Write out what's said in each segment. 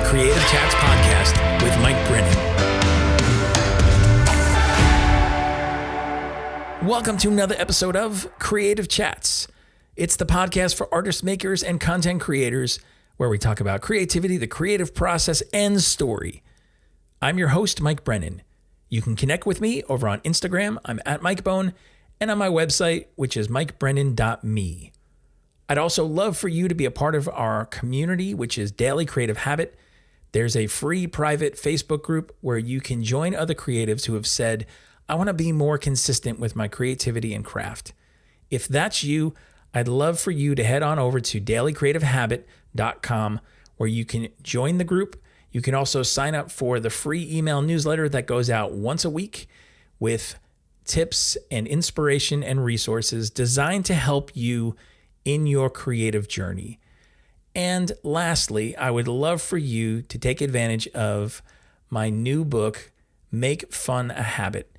Creative Chats podcast with Mike Brennan. Welcome to another episode of Creative Chats. It's the podcast for artists, makers, and content creators where we talk about creativity, the creative process, and story. I'm your host, Mike Brennan. You can connect with me over on Instagram. I'm at MikeBone, and on my website, which is mikebrennan.me. I'd also love for you to be a part of our community, which is Daily Creative Habit. There's a free private Facebook group where you can join other creatives who have said, I want to be more consistent with my creativity and craft. If that's you, I'd love for you to head on over to dailycreativehabit.com where you can join the group. You can also sign up for the free email newsletter that goes out once a week with tips and inspiration and resources designed to help you in your creative journey. And lastly, I would love for you to take advantage of my new book, Make Fun a Habit.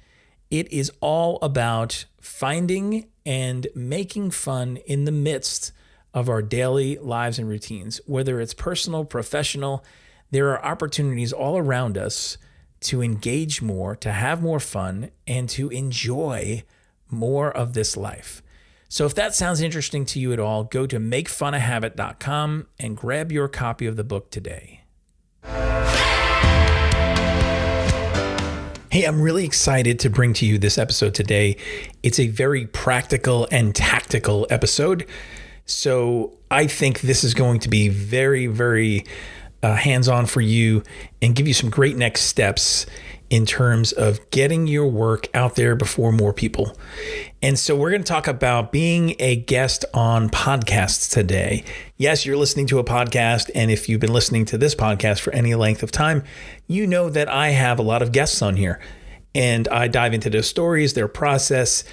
It is all about finding and making fun in the midst of our daily lives and routines. Whether it's personal, professional, there are opportunities all around us to engage more, to have more fun, and to enjoy more of this life. So if that sounds interesting to you at all, go to makefunahabit.com and grab your copy of the book today. Hey, I'm really excited to bring to you this episode today. It's a very practical and tactical episode. So I think this is going to be very, very hands-on for you and give you some great next steps in terms of getting your work out there before more people. And so we're going to talk about being a guest on podcasts today. Yes, you're listening to a podcast, and if you've been listening to this podcast for any length of time, you know that I have a lot of guests on here. And I dive into their stories, their process,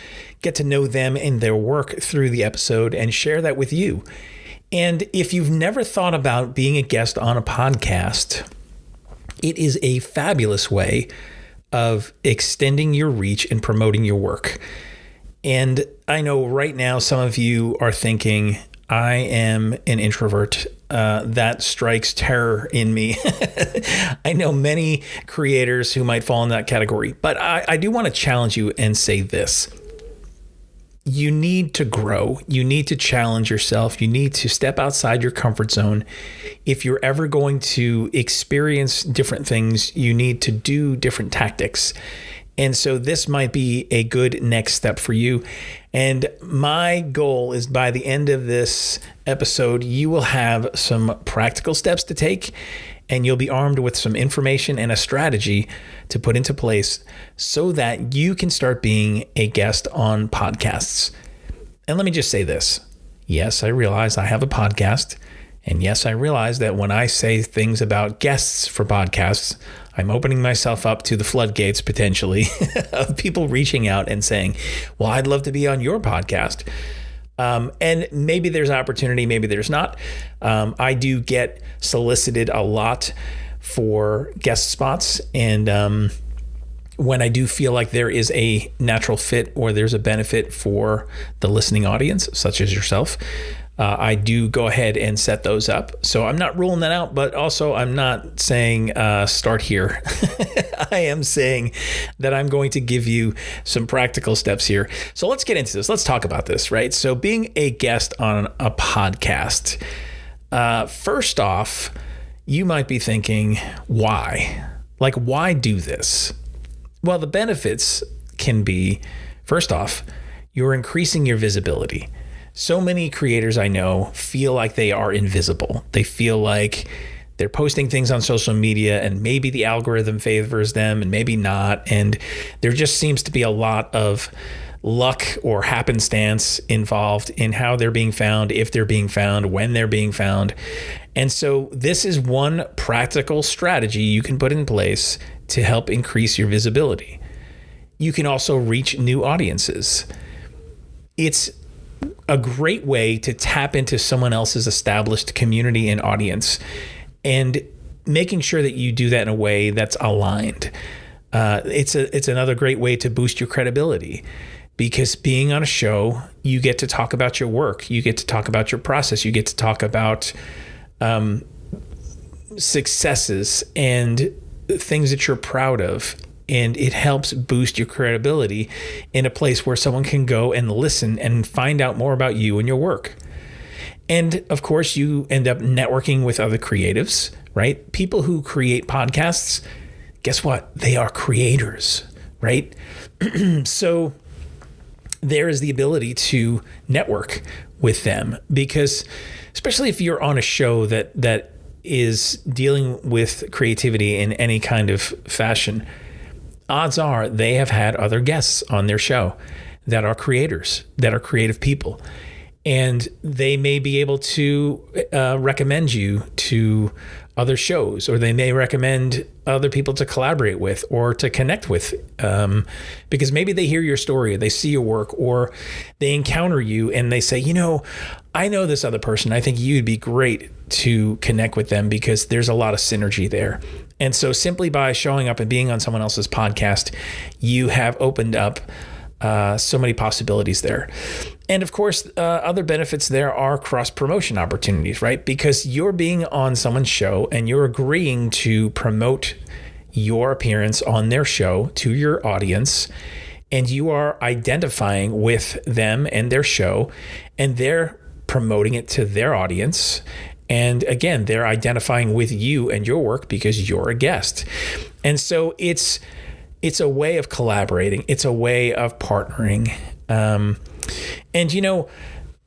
get to know them and their work through the episode and share that with you. And if you've never thought about being a guest on a podcast, it is a fabulous way of extending your reach and promoting your work. And I know right now some of you are thinking, I am an introvert. That strikes terror in me. I know many creators who might fall in that category, but I do want to challenge you and say this. You need to grow. You need to challenge yourself. You need to step outside your comfort zone. If you're ever going to experience different things, you need to do different tactics. And so this might be a good next step for you. And my goal is by the end of this episode, you will have some practical steps to take, and you'll be armed with some information and a strategy to put into place so that you can start being a guest on podcasts. And let me just say this. Yes, I realize I have a podcast. And yes, I realize that when I say things about guests for podcasts, I'm opening myself up to the floodgates potentially of people reaching out and saying, well, I'd love to be on your podcast. And maybe there's opportunity, maybe there's not. I do get solicited a lot for guest spots. And when I do feel like there is a natural fit or there's a benefit for the listening audience, such as yourself, I do go ahead and set those up. So I'm not ruling that out, but also I'm not saying start here. I am saying that I'm going to give you some practical steps here. So let's get into this. Let's talk about this, right? So being a guest on a podcast, first off, you might be thinking, why? Like, why do this? Well, the benefits can be, first off, you're increasing your visibility. So many creators I know feel like they are invisible. They feel like they're posting things on social media and maybe the algorithm favors them and maybe not. And there just seems to be a lot of luck or happenstance involved in how they're being found, if they're being found, when they're being found. And so this is one practical strategy you can put in place to help increase your visibility. You can also reach new audiences. It's a great way to tap into someone else's established community and audience, and making sure that you do that in a way that's aligned. It's another great way to boost your credibility, because being on a show, you get to talk about your work, you get to talk about your process, you get to talk about successes and things that you're proud of. And it helps boost your credibility in a place where someone can go and listen and find out more about you and your work. And of course, you end up networking with other creatives, right? People who create podcasts, guess what? They are creators, right? So there is the ability to network with them, because especially if you're on a show that is dealing with creativity in any kind of fashion, odds are they have had other guests on their show that are creators, that are creative people. And they may be able to recommend you to other shows, or they may recommend other people to collaborate with or to connect with, because maybe they hear your story, they see your work, or they encounter you and they say, I know this other person. I think you'd be great to connect with them because there's a lot of synergy there. And so simply by showing up and being on someone else's podcast, you have opened up so many possibilities there. And of course, other benefits there are cross-promotion opportunities, right? Because you're being on someone's show and you're agreeing to promote your appearance on their show to your audience, and you are identifying with them and their show, and they're promoting it to their audience. And again, they're identifying with you and your work because you're a guest. And so it's a way of collaborating. It's a way of partnering. And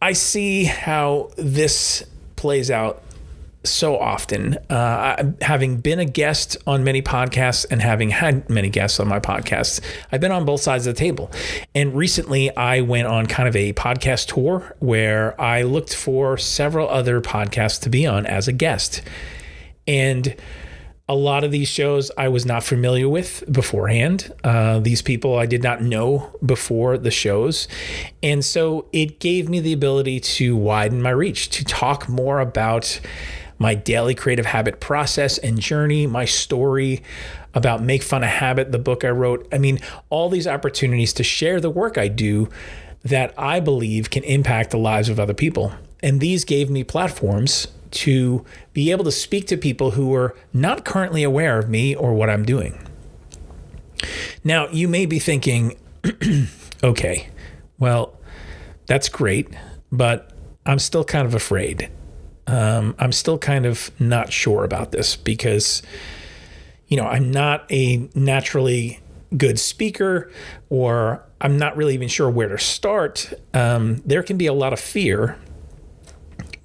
I see how this plays out so often. Having been a guest on many podcasts and having had many guests on my podcasts, I've been on both sides of the table. And recently I went on kind of a podcast tour where I looked for several other podcasts to be on as a guest. And a lot of these shows I was not familiar with beforehand. These people I did not know before the shows. And so it gave me the ability to widen my reach, to talk more about my daily creative habit process and journey, my story about Make Fun of Habit, the book I wrote. I mean, all these opportunities to share the work I do that I believe can impact the lives of other people. And these gave me platforms to be able to speak to people who are not currently aware of me or what I'm doing. Now, you may be thinking, okay, well, that's great, but I'm still kind of afraid. I'm still kind of not sure about this because, I'm not a naturally good speaker, or I'm not really even sure where to start. There can be a lot of fear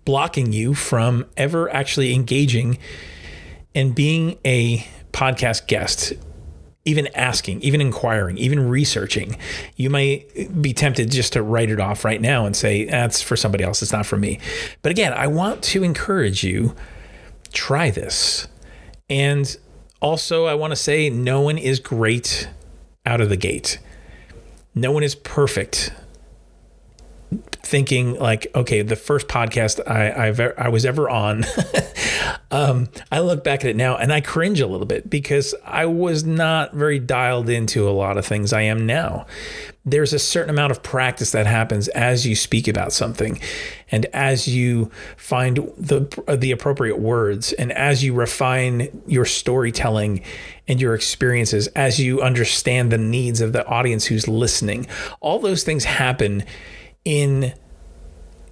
blocking you from ever actually engaging and being a podcast guest, even asking, even inquiring, even researching. You may be tempted just to write it off right now and say, that's for somebody else, it's not for me. But again, I want to encourage you, try this. And also I want to say no one is great out of the gate. No one is perfect. Thinking like, okay, the first podcast I was ever on, I look back at it now and I cringe a little bit because I was not very dialed into a lot of things I am now. There's a certain amount of practice that happens as you speak about something, and as you find the appropriate words, and as you refine your storytelling and your experiences, as you understand the needs of the audience who's listening. All those things happen in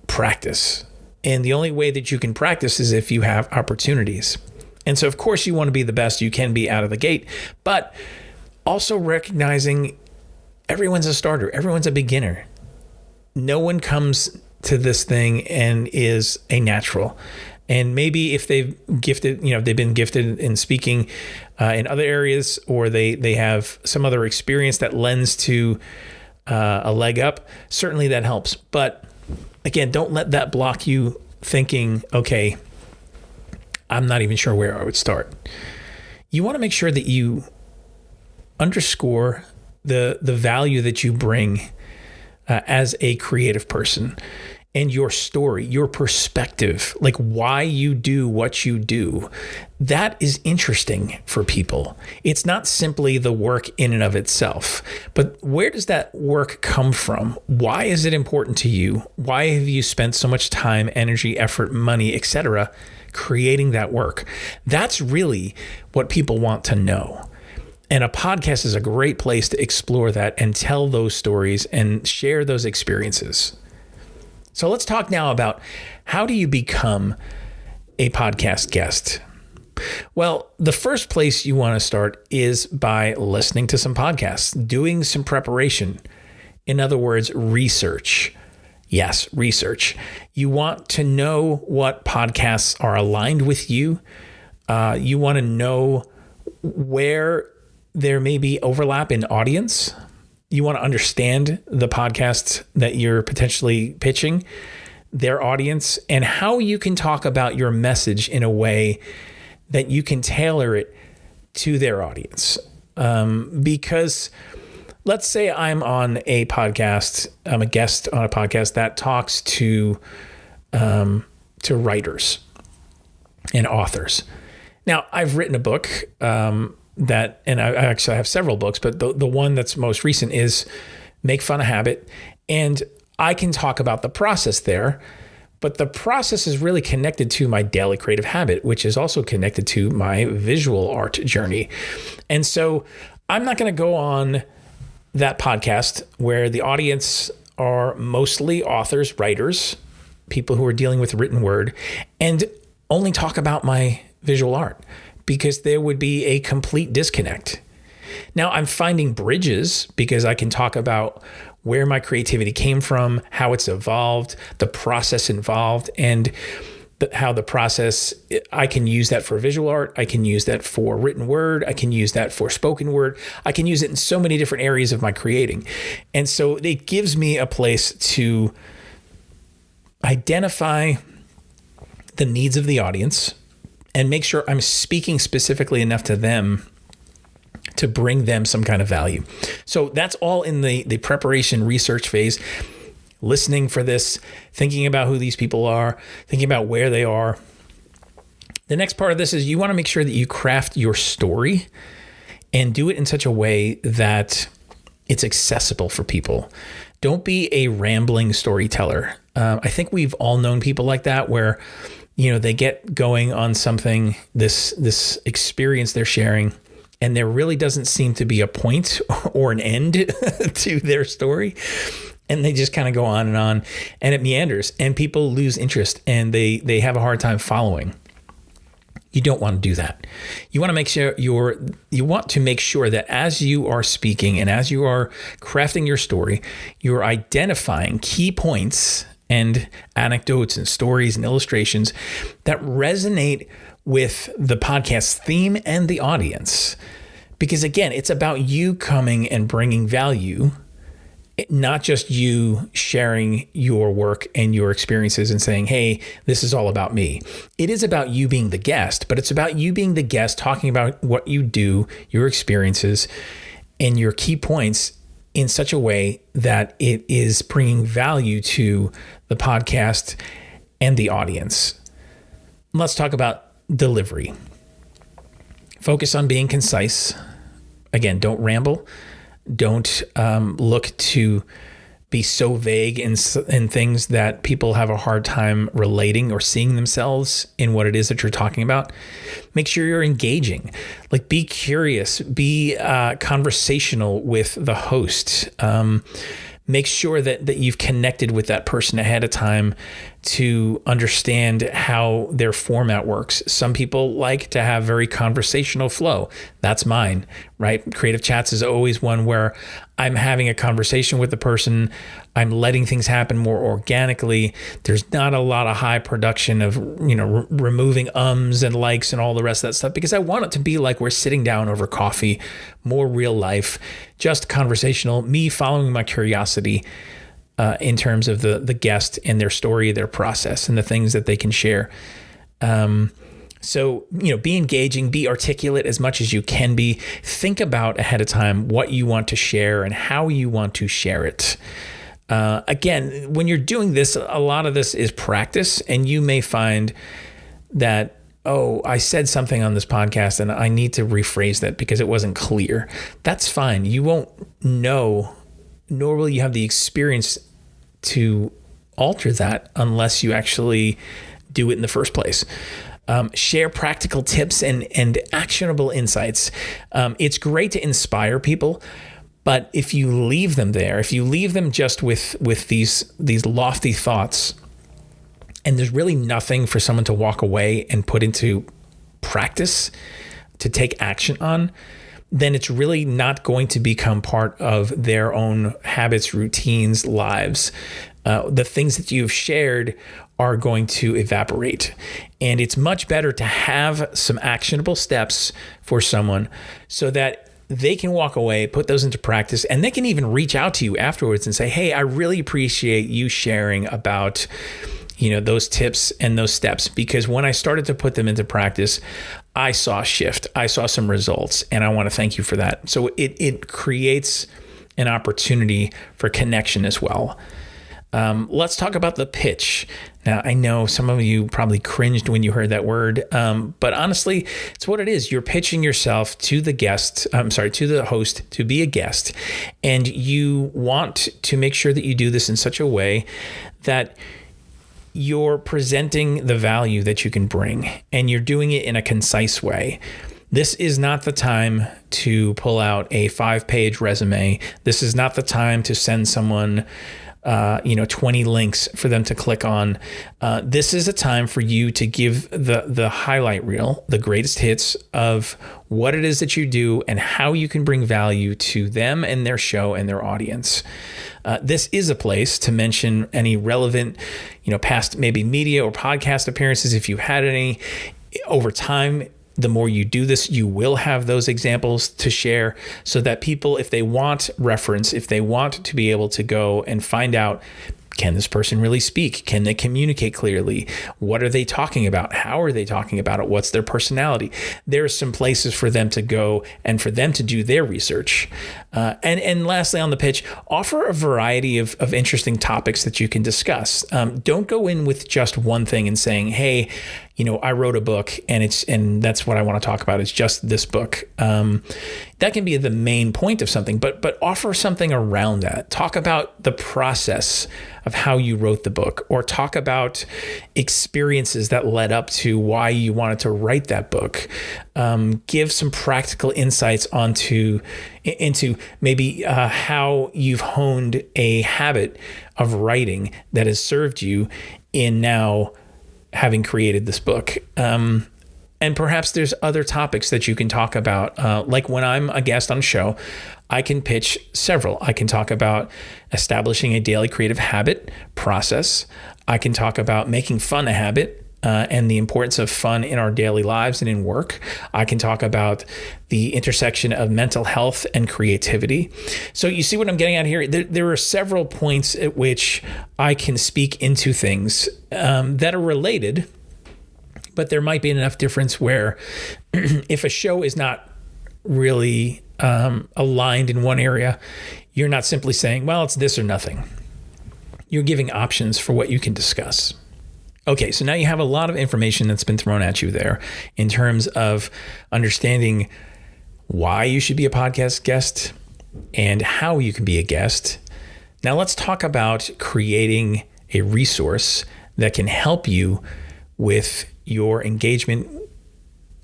practice. And the only way that you can practice is if you have opportunities. And so, of course, you want to be the best you can be out of the gate, but also recognizing everyone's a starter. Everyone's a beginner. No one comes to this thing and is a natural. And maybe if they've been gifted in speaking in other areas, or they have some other experience that lends to a leg up, certainly that helps. But again, don't let that block you thinking, okay, I'm not even sure where I would start. You want to make sure that you underscore the value that you bring as a creative person. and your story, your perspective, like why you do what you do, that is interesting for people. It's not simply the work in and of itself, but where does that work come from? Why is it important to you? Why have you spent so much time, energy, effort, money, etc., creating that work? That's really what people want to know. And a podcast is a great place to explore that and tell those stories and share those experiences. So let's talk now about how do you become a podcast guest? Well, the first place you want to start is by listening to some podcasts, doing some preparation. In other words, research. Yes, research. You want to know what podcasts are aligned with you. You want to know where there may be overlap in audience. You want to understand the podcasts that you're potentially pitching, their audience, and how you can talk about your message in a way that you can tailor it to their audience. Because let's say I'm on a podcast, I'm a guest on a podcast that talks to writers and authors. Now, I've written a book, and I actually have several books, but the one that's most recent is Make Fun a Habit. And I can talk about the process there, but the process is really connected to my daily creative habit, which is also connected to my visual art journey. And so I'm not going to go on that podcast where the audience are mostly authors, writers, people who are dealing with written word, and only talk about my visual art, because there would be a complete disconnect. Now I'm finding bridges because I can talk about where my creativity came from, how it's evolved, the process involved, and how the process, I can use that for visual art. I can use that for written word. I can use that for spoken word. I can use it in so many different areas of my creating. And so it gives me a place to identify the needs of the audience and make sure I'm speaking specifically enough to them to bring them some kind of value. So that's all in the preparation research phase, listening for this, thinking about who these people are, thinking about where they are. The next part of this is you want to make sure that you craft your story and do it in such a way that it's accessible for people. Don't be a rambling storyteller. I think we've all known people like that where they get going on something, this experience they're sharing, and there really doesn't seem to be a point or an end to their story. And they just kind of go on, and it meanders, and people lose interest, and they have a hard time following. You don't want to do that. You want to make sure that as you are speaking and as you are crafting your story, you're identifying key points and anecdotes and stories and illustrations that resonate with the podcast theme and the audience. Because again, it's about you coming and bringing value, not just you sharing your work and your experiences and saying, hey, this is all about me. It is about you being the guest, but it's about you being the guest, talking about what you do, your experiences, and your key points in such a way that it is bringing value to the podcast and the audience. Let's talk about delivery. Focus on being concise. Again, don't ramble. Don't look to be so vague in things that people have a hard time relating or seeing themselves in what it is that you're talking about. Make sure you're engaging. Like, be curious, be conversational with the host. Make sure that you've connected with that person ahead of time to understand how their format works. Some people like to have very conversational flow. That's mine, right? Creative Chats is always one where I'm having a conversation with the person. I'm letting things happen more organically. There's not a lot of high production of, removing ums and likes and all the rest of that stuff, because I want it to be like we're sitting down over coffee, more real life, just conversational, me following my curiosity in terms of the guest and their story, their process, and the things that they can share. So, be engaging, be articulate as much as you can be. Think about ahead of time what you want to share and how you want to share it. Again, when you're doing this, a lot of this is practice, and you may find that, oh, I said something on this podcast and I need to rephrase that because it wasn't clear. That's fine. You won't know, nor will you have the experience to alter that unless you actually do it in the first place. Share practical tips and actionable insights. It's great to inspire people, but if you leave them there, if you leave them just with these lofty thoughts, and there's really nothing for someone to walk away and put into practice to take action on, then it's really not going to become part of their own habits, routines, lives. The things that you've shared are going to evaporate. And it's much better to have some actionable steps for someone so that they can walk away, put those into practice, and they can even reach out to you afterwards and say, hey, I really appreciate you sharing about, those tips and those steps, because when I started to put them into practice, I saw a shift. I saw some results, and I want to thank you for that. So it creates an opportunity for connection as well. Let's talk about the pitch. Now, I know some of you probably cringed when you heard that word, but honestly, it's what it is. You're pitching yourself to the to the host to be a guest, and you want to make sure that you do this in such a way that you're presenting the value that you can bring, and you're doing it in a concise way. This is not the time to pull out a 5-page resume. This is not the time to send someone 20 links for them to click on. This is a time for you to give the highlight reel, the greatest hits of what it is that you do and how you can bring value to them and their show and their audience. This is a place to mention any relevant, past maybe media or podcast appearances if you had any. Over time, the more you do this, you will have those examples to share so that people, if they want reference, if they want to be able to go and find out, can this person really speak? Can they communicate clearly? What are they talking about? How are they talking about it? What's their personality? There are some places for them to go and for them to do their research. And lastly, on the pitch, offer a variety of interesting topics that you can discuss. Don't go in with just one thing and saying, hey, I wrote a book and that's what I want to talk about. It's just this book. That can be the main point of something, but offer something around that. Talk about the process of how you wrote the book, or talk about experiences that led up to why you wanted to write that book. Give some practical insights into maybe how you've honed a habit of writing that has served you in now having created this book. And perhaps there's other topics that you can talk about. Like when I'm a guest on a show, I can pitch several. I can talk about establishing a daily creative habit process. I can talk about making fun a habit and the importance of fun in our daily lives and in work. I can talk about the intersection of mental health and creativity. So you see what I'm getting at here? There are several points at which I can speak into things that are related, but there might be enough difference where if a show is not really aligned in one area, you're not simply saying, well, it's this or nothing. You're giving options for what you can discuss. Okay, so now you have a lot of information that's been thrown at you there in terms of understanding why you should be a podcast guest and how you can be a guest. Now let's talk about creating a resource that can help you with your engagement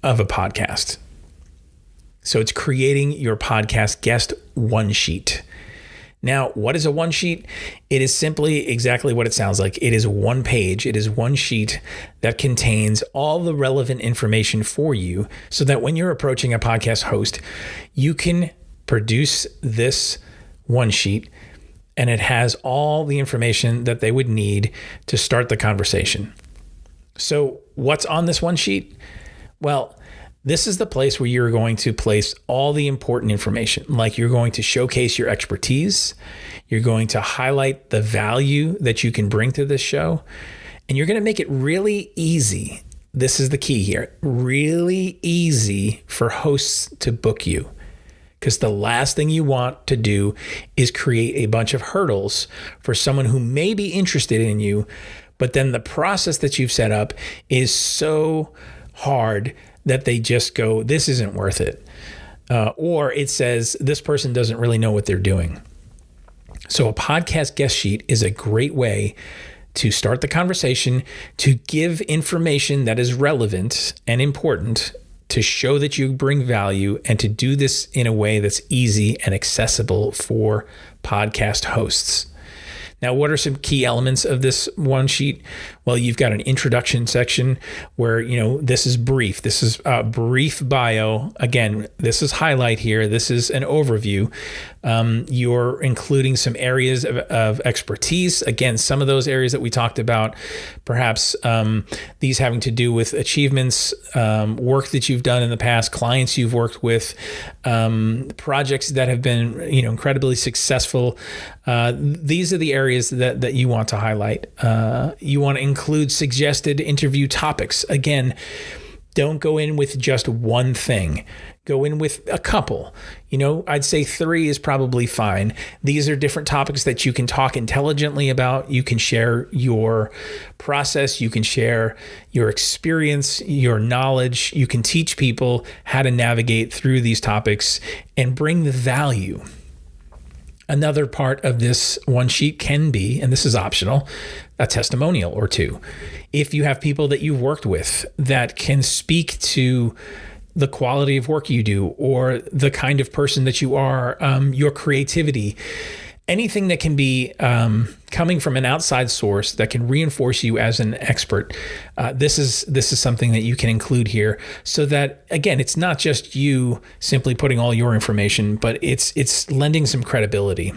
of a podcast. So it's creating your podcast guest one sheet. Now, what is a one sheet? It is simply exactly what it sounds like. It is one page. It is one sheet that contains all the relevant information for you so that when you're approaching a podcast host, you can produce this one sheet and it has all the information that they would need to start the conversation. So what's on this one sheet? Well, this is the place where you're going to place all the important information. Like you're going to showcase your expertise. You're going to highlight the value that you can bring to this show. And you're going to make it really easy. This is the key here. Really easy for hosts to book you. because the last thing you want to do is create a bunch of hurdles for someone who may be interested in you, but then the process that you've set up is so hard that they just go, this isn't worth it. Or it says, this person doesn't really know what they're doing. So a podcast guest sheet is a great way to start the conversation, to give information that is relevant and important, to show that you bring value, and to do this in a way that's easy and accessible for podcast hosts. Now, what are some key elements of this one sheet? Well, you've got an introduction section where, this is brief. This is a brief bio. Again, this is highlight here. This is an overview. You're including some areas of expertise. Again, some of those areas that we talked about, perhaps these having to do with achievements, work that you've done in the past, clients you've worked with, projects that have been, incredibly successful. These are the areas that you want to highlight. You want to include suggested interview topics. Again, don't go in with just one thing. Go in with a couple. I'd say 3 is probably fine. These are different topics that you can talk intelligently about. You can share your process. You can share your experience, your knowledge. You can teach people how to navigate through these topics and bring the value. Another part of this one sheet can be, and this is optional, a testimonial or 2. If you have people that you've worked with that can speak to the quality of work you do, or the kind of person that you are, your creativity, anything that can be coming from an outside source that can reinforce you as an expert. This is something that you can include here, so that, again, it's not just you simply putting all your information, but it's lending some credibility.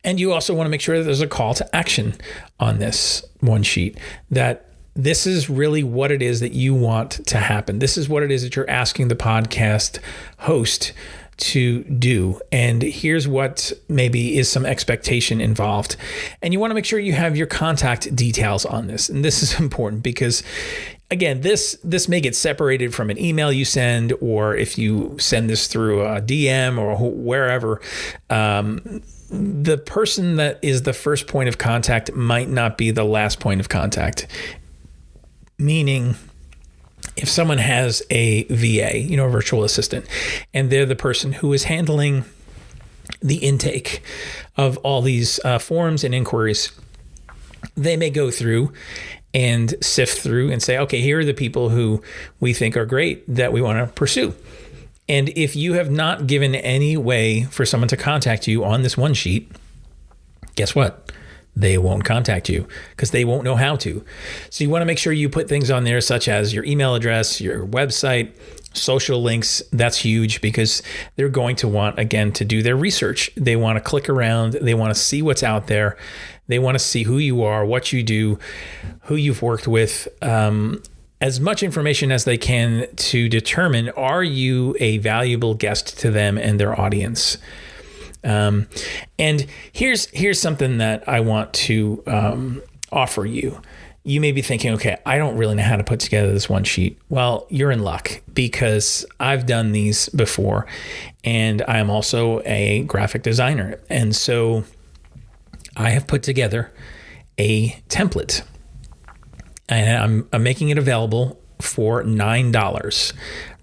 And you also want to make sure that there's a call to action on this one sheet, that this is really what it is that you want to happen. This is what it is that you're asking the podcast host to do. And here's what maybe is some expectation involved. And you want to make sure you have your contact details on this. And this is important because, again, this may get separated from an email you send, or if you send this through a DM or wherever, the person that is the first point of contact might not be the last point of contact. Meaning, if someone has a VA, a virtual assistant, and they're the person who is handling the intake of all these forms and inquiries, they may go through and sift through and say, okay, here are the people who we think are great that we want to pursue. And if you have not given any way for someone to contact you on this one sheet, guess what? They won't contact you because they won't know how to. So you want to make sure you put things on there such as your email address, your website, social links. That's huge because they're going to want, again, to do their research. They want to click around. They want to see what's out there. They want to see who you are, what you do, who you've worked with, as much information as they can to determine, are you a valuable guest to them and their audience? And here's something that I want to offer you. You may be thinking, okay, I don't really know how to put together this one sheet. Well, you're in luck because I've done these before, and I am also a graphic designer. And so I have put together a template, and I'm making it available for $9.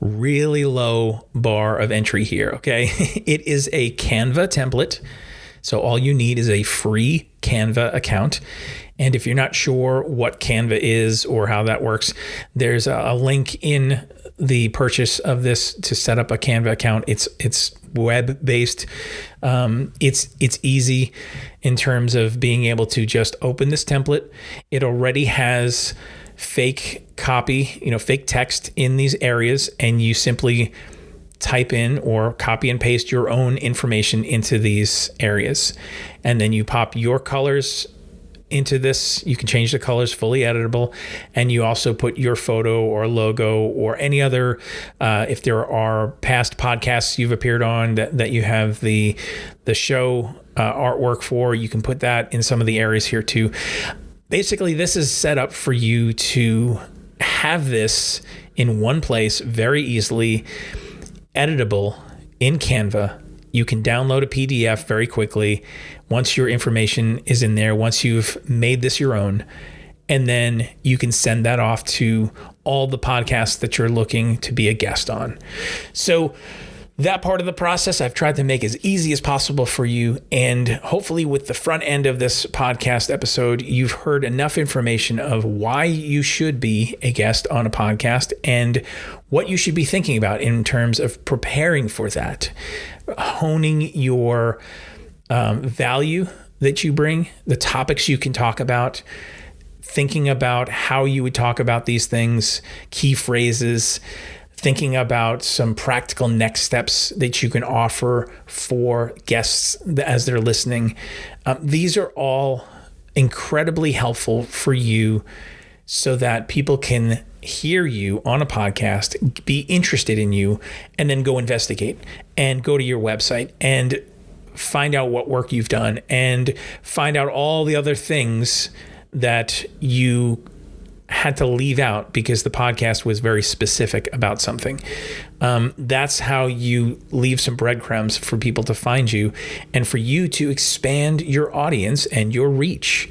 Really low bar of entry here, okay? It is a Canva template. So all you need is a free Canva account. And if you're not sure what Canva is or how that works, there's a link in the purchase of this to set up a Canva account. It's web-based. It's easy in terms of being able to just open this template. It already has fake copy, fake text in these areas, and you simply type in or copy and paste your own information into these areas. And then you pop your colors into this. You can change the colors, fully editable. And you also put your photo or logo or any other, if there are past podcasts you've appeared on that you have the show artwork for, you can put that in some of the areas here too. Basically, this is set up for you to have this in one place, very easily editable, in Canva. You can download a PDF very quickly once your information is in there, once you've made this your own. And then you can send that off to all the podcasts that you're looking to be a guest on. So that part of the process I've tried to make as easy as possible for you. And hopefully with the front end of this podcast episode, you've heard enough information of why you should be a guest on a podcast and what you should be thinking about in terms of preparing for that, honing your value that you bring, the topics you can talk about, thinking about how you would talk about these things, key phrases, thinking about some practical next steps that you can offer for guests as they're listening. These are all incredibly helpful for you so that people can hear you on a podcast, be interested in you, and then go investigate and go to your website and find out what work you've done and find out all the other things that you had to leave out because the podcast was very specific about something. That's how you leave some breadcrumbs for people to find you and for you to expand your audience and your reach.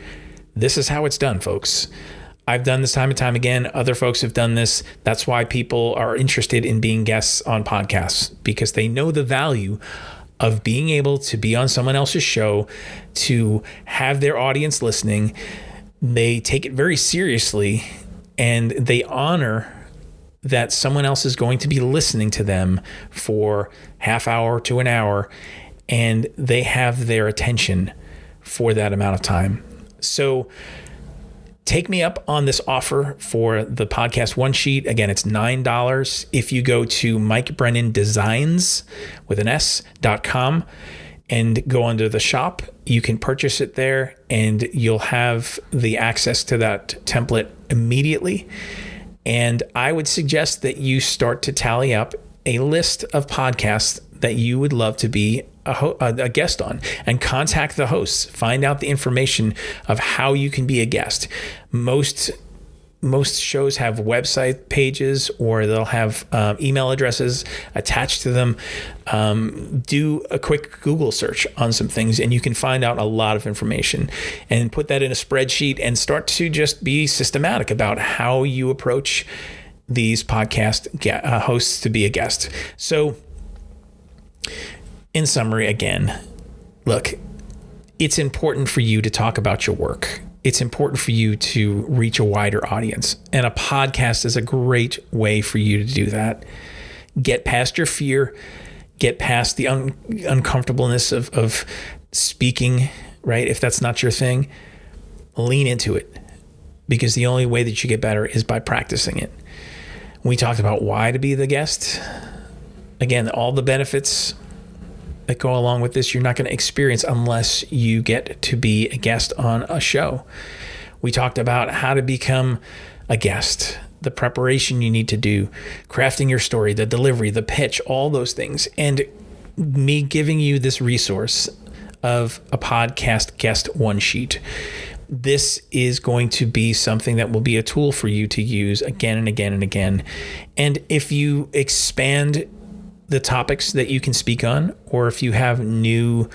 This is how it's done, folks. I've done this time and time again. Other folks have done this. That's why people are interested in being guests on podcasts, because they know the value of being able to be on someone else's show, to have their audience listening. They take it very seriously and they honor that someone else is going to be listening to them for half hour to an hour, and they have their attention for that amount of time. So take me up on this offer for the podcast one sheet. Again, it's $9. If you go to MikeBrennanDesigns.com and go under the shop, you can purchase it there and you'll have the access to that template immediately. And I would suggest that you start to tally up a list of podcasts that you would love to be a guest on, and contact the hosts. Find out the information of how you can be a guest. Most shows have website pages, or they'll have email addresses attached to them. Do a quick Google search on some things and you can find out a lot of information, and put that in a spreadsheet and start to just be systematic about how you approach these podcast hosts to be a guest. So in summary, again, look, it's important for you to talk about your work. It's important for you to reach a wider audience, and a podcast is a great way for you to do that. Get past your fear, get past the uncomfortableness of speaking, right? If that's not your thing, lean into it, because the only way that you get better is by practicing it. We talked about why to be the guest. Again, all the benefits that go along with this, you're not going to experience unless you get to be a guest on a show. We talked about how to become a guest, the preparation you need to do, crafting your story, the delivery, the pitch, all those things. And me giving you this resource of a podcast guest one sheet. This is going to be something that will be a tool for you to use again and again and again. And if you expand the topics that you can speak on, or if you have new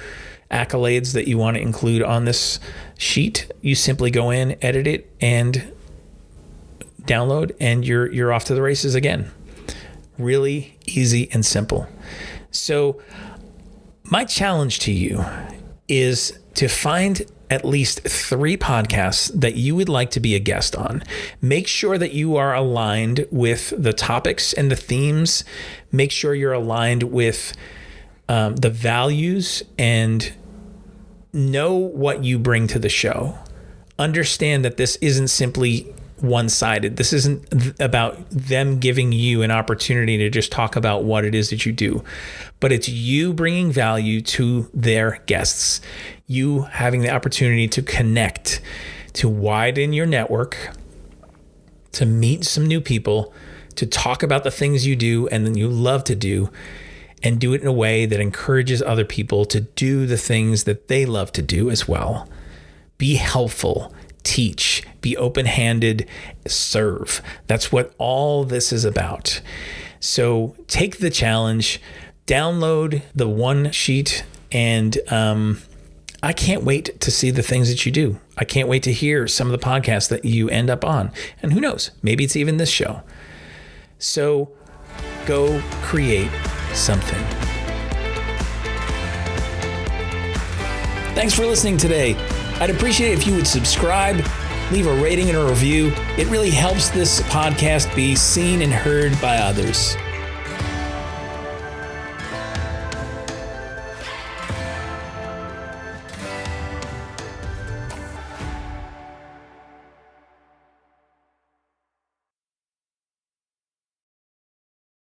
accolades that you want to include on this sheet, you simply go in, edit it, and download, and you're off to the races again. Really easy and simple. So my challenge to you is to find at least 3 podcasts that you would like to be a guest on. Make sure that you are aligned with the topics and the themes. Make sure you're aligned with the values, and know what you bring to the show. Understand that this isn't simply one-sided. This isn't about them giving you an opportunity to just talk about what it is that you do, but it's you bringing value to their guests, you having the opportunity to connect, to widen your network, to meet some new people, to talk about the things you do and then you love to do, and do it in a way that encourages other people to do the things that they love to do as well. Be helpful. Teach, be open-handed, serve. That's what all this is about. So take the challenge, download the one sheet, and I can't wait to see the things that you do. I can't wait to hear some of the podcasts that you end up on. And who knows, maybe it's even this show. So go create something. Thanks for listening today. I'd appreciate it if you would subscribe, leave a rating and a review. It really helps this podcast be seen and heard by others.